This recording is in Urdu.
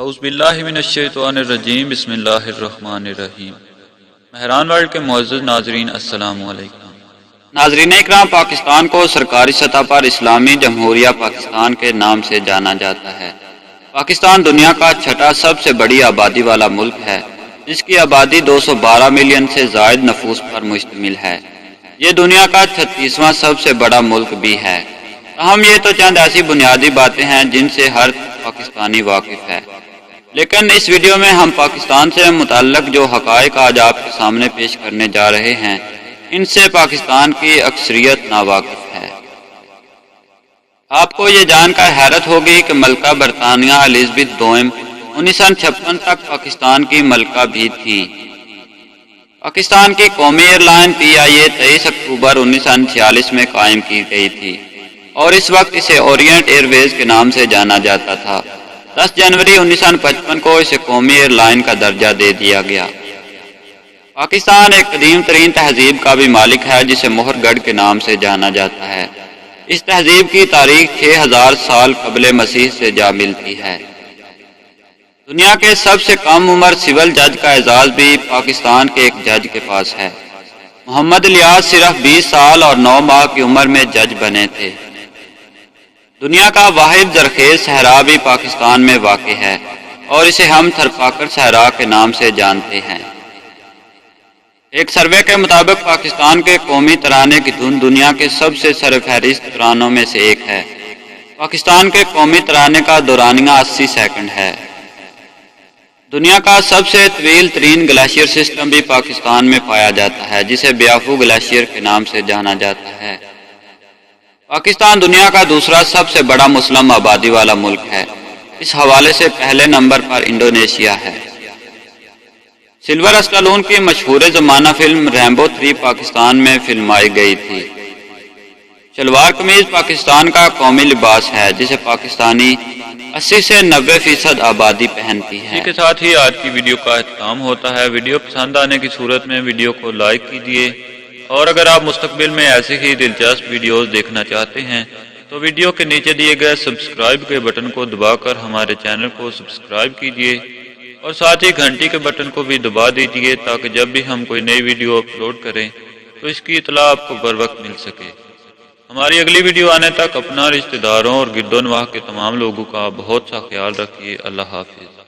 اعوذ باللہ من الشیطان الرجیم بسم اللہ الرحمن الرحیم۔ مہران ورلڈ کے معزز ناظرین السلام علیکم۔ ناظرین اکرام، پاکستان کو سرکاری سطح پر اسلامی جمہوریہ پاکستان کے نام سے جانا جاتا ہے۔ پاکستان دنیا کا چھٹا سب سے بڑی آبادی والا ملک ہے، جس کی آبادی 212 ملین سے زائد نفوس پر مشتمل ہے۔ یہ دنیا کا 36واں سب سے بڑا ملک بھی ہے۔ تاہم یہ تو چند ایسی بنیادی باتیں ہیں جن سے ہر پاکستانی واقف ہے، لیکن اس ویڈیو میں ہم پاکستان سے متعلق جو حقائق آج آپ کے سامنے پیش کرنے جا رہے ہیں، ان سے پاکستان کی اکثریت ناواقف ہے۔ آپ کو یہ جان کر حیرت ہوگی کہ ملکہ برطانیہ الزبتھ دوم 1956 تک پاکستان کی ملکہ بھی تھی۔ پاکستان کی قومی ایئر لائن PIA 23 اکتوبر 1946 میں قائم کی گئی تھی اور اس وقت اسے اورینٹ ایئر ویز کے نام سے جانا جاتا تھا۔ 10 جنوری 1955 کو اسے قومی ایئر لائن کا درجہ دے دیا گیا۔ پاکستان ایک قدیم ترین تہذیب کا بھی مالک ہے جسے مہر گڑھ کے نام سے جانا جاتا ہے۔ اس تہذیب کی تاریخ 6000 سال قبل مسیح سے جا ملتی ہے۔ دنیا کے سب سے کم عمر سول جج کا اعزاز بھی پاکستان کے ایک جج کے پاس ہے۔ محمد الیاس صرف 20 سال اور 9 ماہ کی عمر میں جج بنے تھے۔ دنیا کا واحد زرخیز صحرا بھی پاکستان میں واقع ہے اور اسے ہم تھرپاکر صحرا کے نام سے جانتے ہیں۔ ایک سروے کے مطابق پاکستان کے قومی ترانے کی دھن دنیا کے سب سے سرفہرست ترانوں میں سے ایک ہے۔ پاکستان کے قومی ترانے کا دورانیہ 80 سیکنڈ ہے۔ دنیا کا سب سے طویل ترین گلیشیئر سسٹم بھی پاکستان میں پایا جاتا ہے، جسے بیافو گلیشیئر کے نام سے جانا جاتا ہے۔ پاکستان دنیا کا دوسرا سب سے بڑا مسلم آبادی والا ملک ہے۔ اس حوالے سے پہلے نمبر پر انڈونیشیا ہے۔ سلور اسٹالون کی مشہور زمانہ فلم ریمبو 3 پاکستان میں فلمائی گئی تھی۔ شلوار قمیض پاکستان کا قومی لباس ہے، جسے پاکستانی 80 سے 90% آبادی پہنتی ہے۔ اسی کے ساتھ ہی آج کی ویڈیو کا اختتام ہوتا ہے۔ ویڈیو پسند آنے کی صورت میں ویڈیو کو لائک کیجیے، اور اگر آپ مستقبل میں ایسے ہی دلچسپ ویڈیوز دیکھنا چاہتے ہیں تو ویڈیو کے نیچے دیے گئے سبسکرائب کے بٹن کو دبا کر ہمارے چینل کو سبسکرائب کیجیے، اور ساتھ ہی گھنٹی کے بٹن کو بھی دبا دیجیے تاکہ جب بھی ہم کوئی نئی ویڈیو اپلوڈ کریں تو اس کی اطلاع آپ کو بر وقت مل سکے۔ ہماری اگلی ویڈیو آنے تک اپنا، رشتہ داروں اور گرد و نواح کے تمام لوگوں کا بہت سا خیال رکھیے۔ اللہ حافظ۔